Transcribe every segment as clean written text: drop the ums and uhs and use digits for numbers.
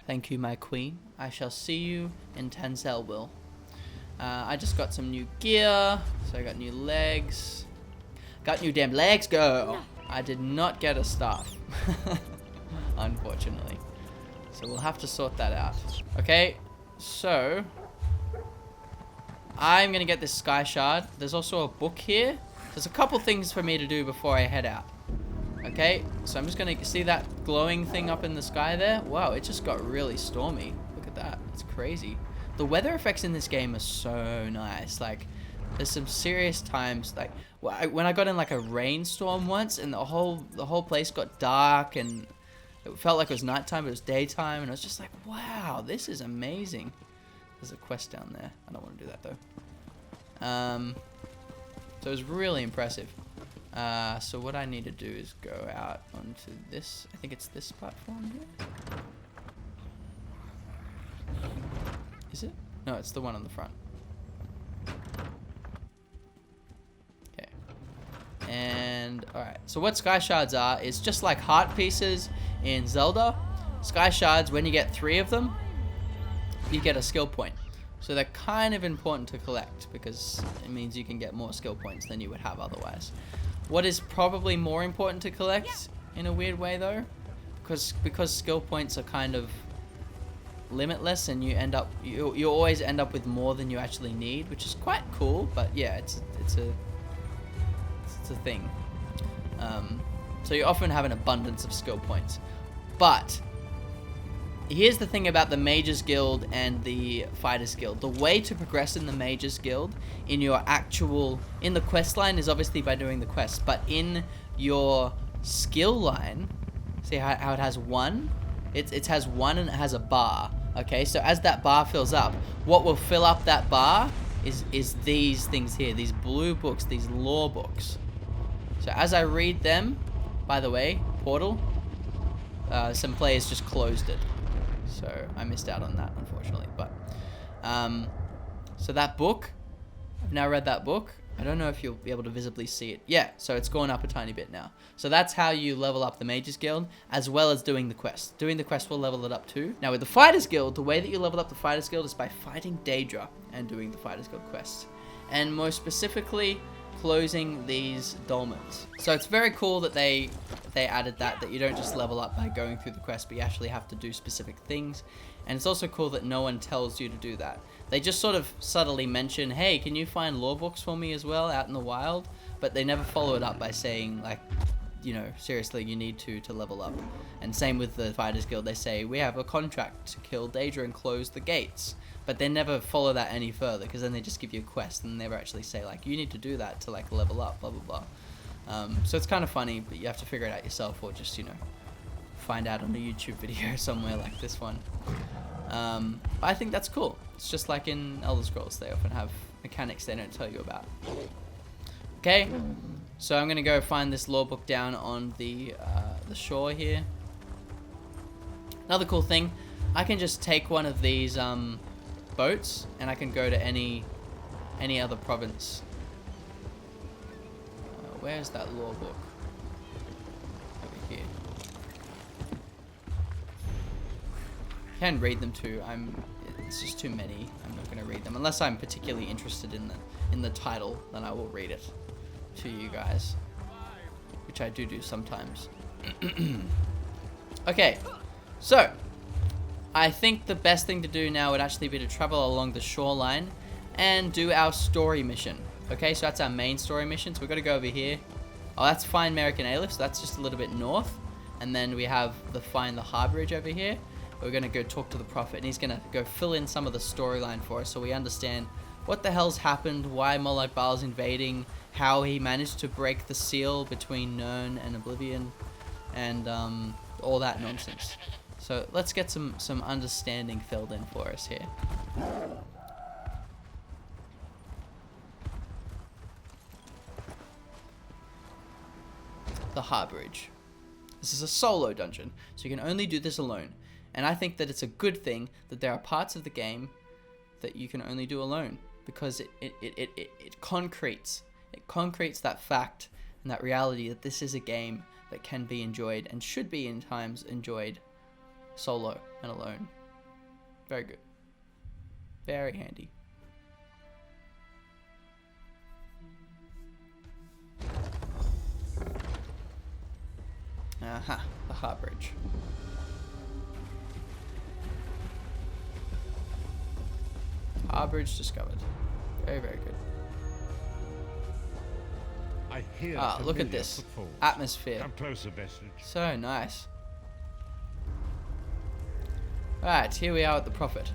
Thank you, my queen. I shall see you in Tanzelville. I just got some new gear, so I got new legs. Got new damn legs, girl. I did not get a staff, unfortunately. So we'll have to sort that out. Okay, so I'm gonna get this sky shard. There's also a book here. There's a couple things for me to do before I head out. Okay, so I'm just gonna see that glowing thing up in the sky there. Wow, it just got really stormy. Look at that, it's crazy. The weather effects in this game are so nice. Like, there's some serious times, like when I got in like a rainstorm once, and the whole place got dark, and it felt like it was nighttime, but it was daytime, and I was just like, wow, this is amazing. There's a quest down there. I don't want to do that though. So it was really impressive. So what I need to do is go out onto this. I think it's this platform here. Is it? No, it's the one on the front. Okay. And alright. So what sky shards are is just like heart pieces in Zelda. Sky shards, when you get 3 of them, you get a skill point. So they're kind of important to collect because it means you can get more skill points than you would have otherwise. What is probably more important to collect in a weird way though, because skill points are kind of limitless, and you always end up with more than you actually need, which is quite cool. But yeah, it's a thing. So you often have an abundance of skill points, but here's the thing about the Mages Guild and the Fighters Guild. The way to progress in the Mages Guild in the quest line is obviously by doing the quest, but in your skill line, see how it has 1? It has 1 and it has a bar. Okay, so as that bar fills up, what will fill up that bar is these things here, these blue books, these lore books. So as I read them, by the way, Portal, some players just closed it. So I missed out on that, unfortunately. But so that book, I've now read that book. I don't know if you'll be able to visibly see it. Yeah, so it's gone up a tiny bit now. So that's how you level up the Mages Guild, as well as doing the quest. Doing the quest will level it up too. Now with the Fighters Guild, the way that you level up the Fighters Guild is by fighting Daedra and doing the Fighters Guild quests. And most specifically, closing these dolmens. So it's very cool that they added that you don't just level up by going through the quest, but you actually have to do specific things. And it's also cool that no one tells you to do that. They just sort of subtly mention, hey, can you find lore books for me as well out in the wild? But they never follow it up by saying, like, you know, seriously, you need to level up. And same with the Fighters Guild. They say, we have a contract to kill Daedra and close the gates. But they never follow that any further, because then they just give you a quest and never actually say, like, you need to do that to, like, level up, blah, blah, blah. So it's kind of funny, but you have to figure it out yourself, or just, you know, find out on a YouTube video somewhere like this one. But I think that's cool. It's just like in Elder Scrolls, they often have mechanics they don't tell you about. Okay, so I'm gonna go find this lore book down on the shore here. Another cool thing, I can just take one of these boats and I can go to any other province. Where's that lore book? Over here. I can read them too. It's just too many. I'm not going to read them unless I'm particularly interested in the title. Then I will read it to you guys, which I do sometimes. Okay, so I think the best thing to do now would actually be to travel along the shoreline and do our story mission. Okay, so that's our main story mission. So we've got to go over here. Oh, that's Find American Aleph. So that's just a little bit north. And then we have the Find the Harborage over here. We're going to go talk to the Prophet, and he's going to go fill in some of the storyline for us so we understand what the hell's happened, why Molag Bal's invading, how he managed to break the seal between Nirn and Oblivion, and all that nonsense. So let's get some understanding filled in for us here. The Harborage. This is a solo dungeon, so you can only do this alone. And I think that it's a good thing that there are parts of the game that you can only do alone, because it concretes that fact and that reality that this is a game that can be enjoyed and should be in times enjoyed solo and alone. Very good. Very handy. Aha, the heart bridge. Heart bridge discovered. Very, very good. I hear Look at this footfalls. atmosphere. Come closer, Vestige. So nice. Right, here we are at the Prophet.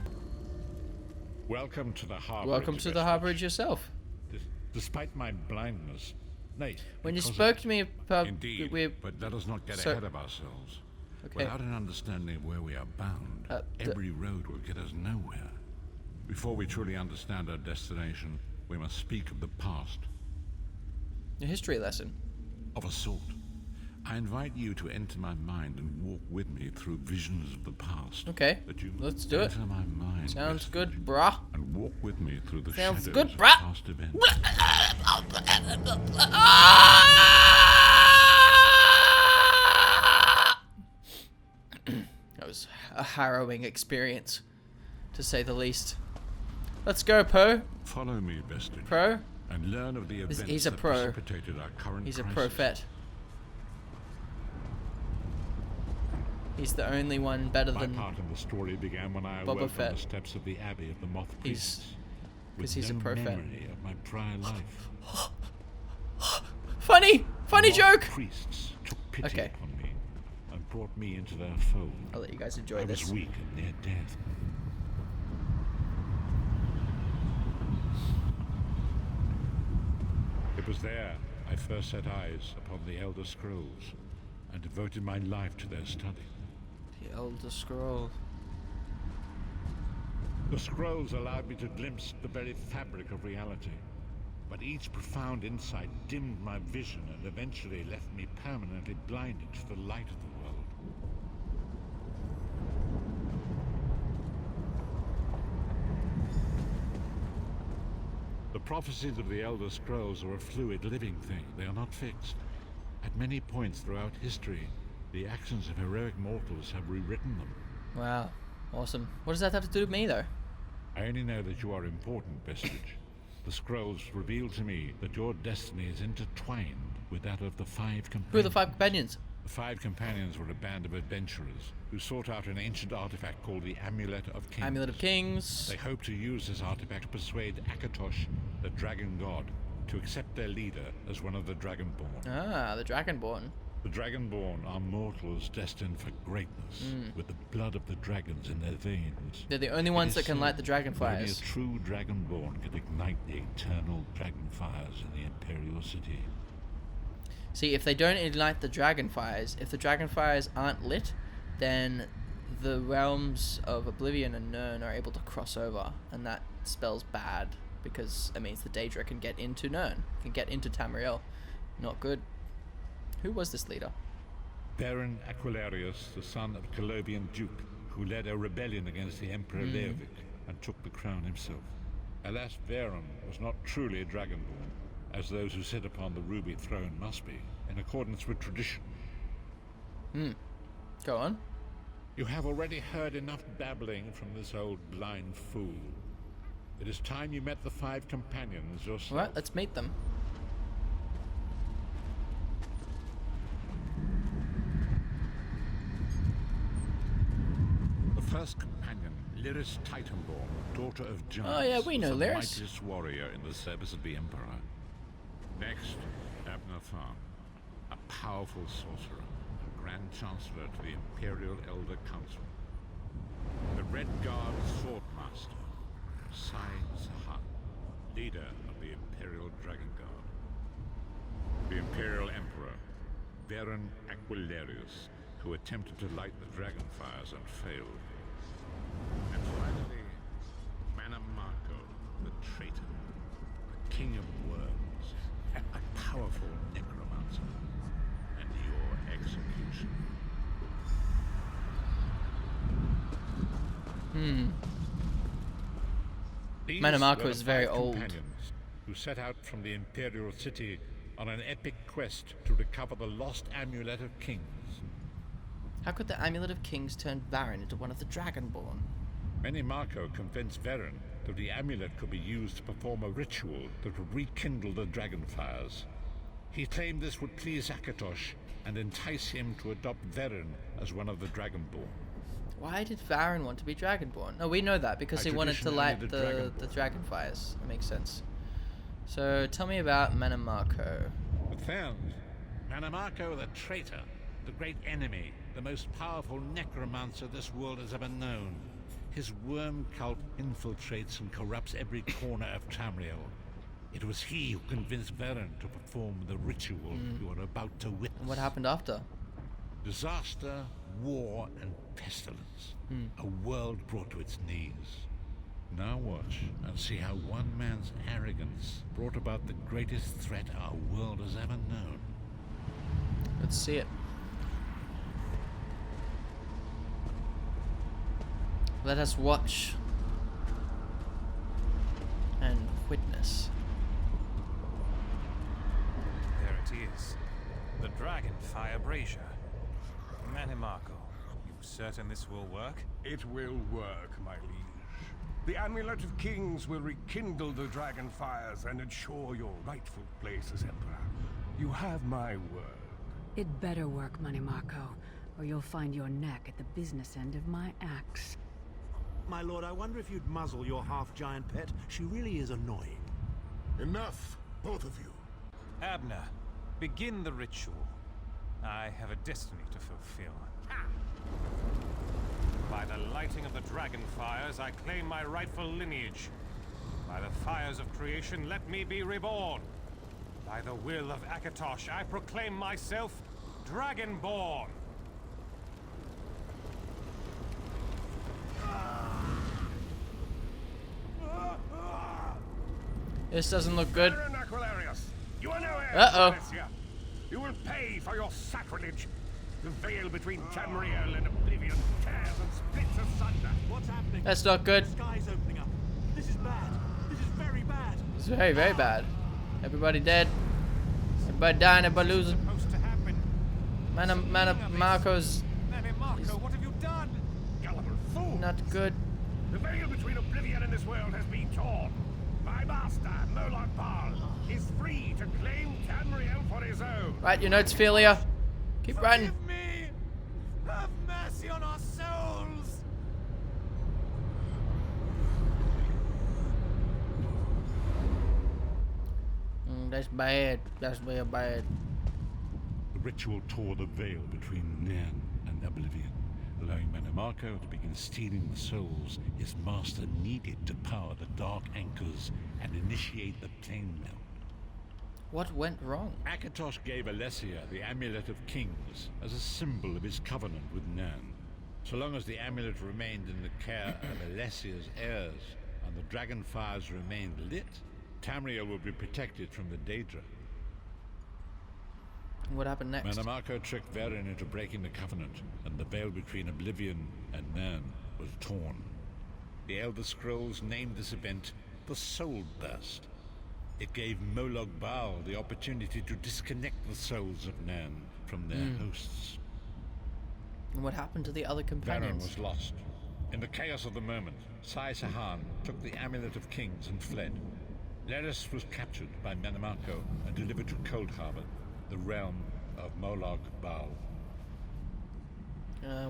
Welcome to the harbour. Welcome to the harbour yourself. Despite my blindness, nay. When you because spoke of to me about... Indeed, but let us not get So- ahead of ourselves. Okay. Without an understanding of where we are bound, every road will get us nowhere. Before we truly understand our destination, we must speak of the past. A history lesson. Of a sort. I invite you to enter my mind and walk with me through visions of the past. Okay, That you let's do it. enter my mind. Sounds Vestige, good, bruh. And walk with me through the Sounds shadows good, of bruh. past events. That was a harrowing experience, to say the least. Let's go, Poe. Follow me, Vestige. Pro. And learn of the events He's a that pro. precipitated our current He's a crisis. prophet. He's the only one better My than... part in the story began when I Boba awoke Fett. on the steps of the Abbey of the Moth He's- Priests. 'cause With he's a no prophet. memory of my prior life. Funny The joke! priests took pity Okay. upon me and brought me into their fold. I'll let you guys enjoy I this. was weak and near death. It was there I first set eyes upon the Elder Scrolls and devoted my life to their study. The Elder Scroll. The scrolls allowed me to glimpse the very fabric of reality, but each profound insight dimmed my vision and eventually left me permanently blinded to the light of the world. The prophecies of the Elder Scrolls are a fluid, living thing. They are not fixed. At many points throughout history, the actions of heroic mortals have rewritten them. Wow. Awesome. What does that have to do with me, though? I only know that you are important, Vestige. The scrolls reveal to me that your destiny is intertwined with that of the Five Companions. Who are the five companions? The Five Companions were a band of adventurers who sought out an ancient artifact called the Amulet of Kings. Amulet of Kings. They hoped to use this artifact to persuade Akatosh, the dragon god, to accept their leader as one of the Dragonborn. Ah, the Dragonborn. The Dragonborn are mortals destined for greatness, with the blood of the dragons in their veins. They're the only ones that can light the dragon Only a fires. true Dragonborn can ignite the eternal dragon fires in the Imperial City. See, if they don't ignite the dragon fires, if the dragon fires aren't lit, then the realms of Oblivion and Nirn are able to cross over, and that spells bad, because it means the Daedra can get into Nirn, can get into Tamriel. Not good. Who was this leader? Baron Aquilarius, the son of Colovian Duke, who led a rebellion against the Emperor Leovic and took the crown himself. Alas, Baron was not truly a Dragonborn, as those who sit upon the ruby throne must be, in accordance with tradition. Go on. You have already heard enough babbling from this old blind fool. It is time you met the Five Companions yourself. Alright, let's meet them. The first companion, Lyris Titanborn, daughter of giants. Oh, yeah, we know was the Lyris. mightiest warrior in the service of the Emperor. Next, Abner Tharn, a powerful sorcerer, and Grand Chancellor to the Imperial Elder Council. The Red Guard Swordmaster, Sai Sahan, leader of the Imperial Dragon Guard. The Imperial Emperor, Baron Aquilarius, who attempted to light the dragon fires and failed. And finally, Manamarco, the traitor, the king of worms, a powerful necromancer, and your execution. These Manamarco were is the very five old. companions who set out from the Imperial City on an epic quest to recover the lost Amulet of Kings. How could the Amulet of Kings turn Varen into one of the Dragonborn? Marco convinced Varen that the amulet could be used to perform a ritual that would rekindle the dragonfires. He claimed this would please Akatosh and entice him to adopt Varen as one of the Dragonborn. Why did Varen want to be Dragonborn? No, we know that because he wanted to light the Dragonfires. That makes sense. So tell me about Marco. But found Marco the traitor, the great enemy, the most powerful necromancer this world has ever known. His worm cult infiltrates and corrupts every corner of Tamriel. It was he who convinced Varen to perform the ritual you are about to witness. And what happened after? Disaster, war, and pestilence. A world brought to its knees. Now watch and see how one man's arrogance brought about the greatest threat our world has ever known. Let's see it. Let us watch and witness. There it is. The Dragonfire Brazier. Marco, you certain this will work? It will work, my liege. The Amulet of Kings will rekindle the Dragonfires and ensure your rightful place as Emperor. You have my word. It better work, Marco, or you'll find your neck at the business end of my axe. My lord, I wonder if you'd muzzle your half-giant pet. She really is annoying. Enough, both of you. Abner, begin the ritual. I have a destiny to fulfill. By the lighting of the Dragonfires, I claim my rightful lineage. By the fires of creation, let me be reborn. By the will of Akatosh, I proclaim myself Dragonborn. This doesn't look good. You are no heir to Uh-oh. Valencia. You will pay for your sacrilege. The veil between Tamriel and Oblivion tears and splits asunder. What's happening? That's not good. The sky's opening up. This is bad. This is very bad. It's very, very bad. Everybody dead. Everybody dying, everybody losing. Supposed to happen. Marco's Marco, what have you done? Gullible fool. not good. The veil between Oblivion and this world has been torn. My master, Moloch Baal, is free to claim Tamriel for his own. Write your notes, Philia. Keep writing. Forgive me! Have mercy on our souls! That's bad. That's real bad. The ritual tore the veil between Nan and Oblivion, allowing Marco to begin stealing the souls his master needed to power the Dark Anchors and initiate the plane melt. What went wrong? Akatosh gave Alessia the Amulet of Kings as a symbol of his covenant with Nan. So long as the amulet remained in the care of Alessia's heirs and the Dragonfires remained lit, Tamriel would be protected from the Daedra. What happened next? Marco tricked Varen into breaking the covenant, and the veil between Oblivion and Nan was torn. The Elder Scrolls named this event the Soul Burst. It gave Moloch Baal the opportunity to disconnect the souls of Nan from their hosts. And what happened to the other Varen companions? was lost. In the chaos of the moment, Sai Sahan took the Amulet of Kings and fled. Leris was captured by Marco and delivered to Cold Harbor, the realm of Moloch Baal.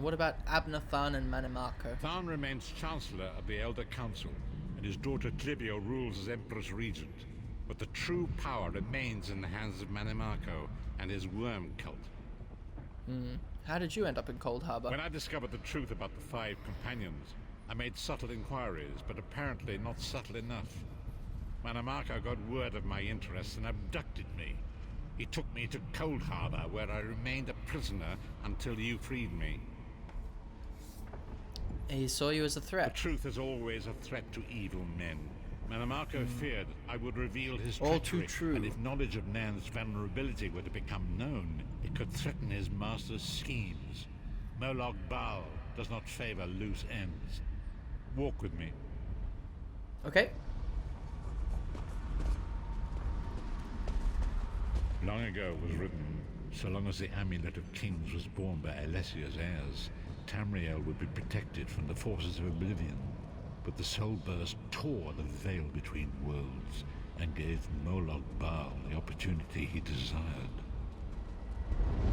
What about Abner Than and Marco? Than remains Chancellor of the Elder Council, and his daughter Clivio rules as Empress Regent. But the true power remains in the hands of Marco and his worm cult. How did you end up in Cold Harbor? When I discovered the truth about the 5 companions, I made subtle inquiries, but apparently not subtle enough. Marco got word of my interests and abducted me. He took me to Cold Harbor, where I remained a prisoner until you freed me. He saw you as a The threat. truth is always a threat to evil men. Marco feared I would reveal his All treachery, too true. and if knowledge of Nan's vulnerability were to become known, it could threaten his master's schemes. Moloch Baal does not favor loose ends. Walk with me. Okay. Long ago it was written, so long as the Amulet of Kings was borne by Alessia's heirs, Tamriel would be protected from the forces of oblivion. But the Soul Burst tore the veil between worlds and gave Molag Bal the opportunity he desired.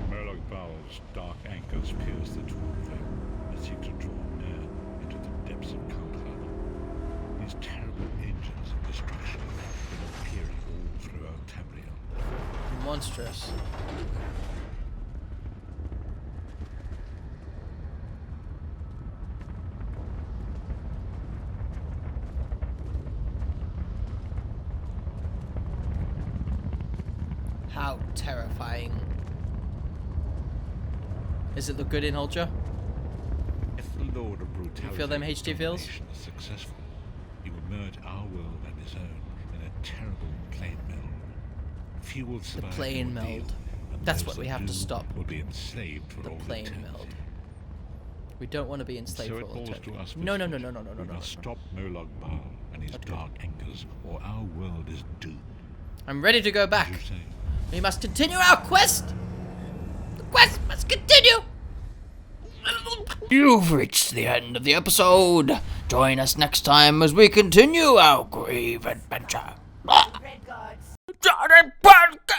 Molag Bal's dark anchors pierce the torn veil and seek to draw man into the depths of Kandhar. These terrible engines of destruction have been appearing all throughout Tamriel. Monstrous. How terrifying. Is it look good in Ultra? If the Lord of Brutality You feel them HD feels? is successful, he will merge our world and his own in a terrible plane meld. Few will The survive plane the ordeal, meld. and That's those what we that have to do stop. Will be enslaved for The all plane eternity. meld. We don't want to be enslaved So for it all falls eternity. to us. No, no, no, Viscount. no, no, no, no, We no, must no. stop Molag Bal and his dark anchors, or our world is doomed. I'm ready to go As back. you say, We must continue our quest. The quest must continue. You've reached the end of the episode. Join us next time as we continue our grave adventure. Jordie Pancakes!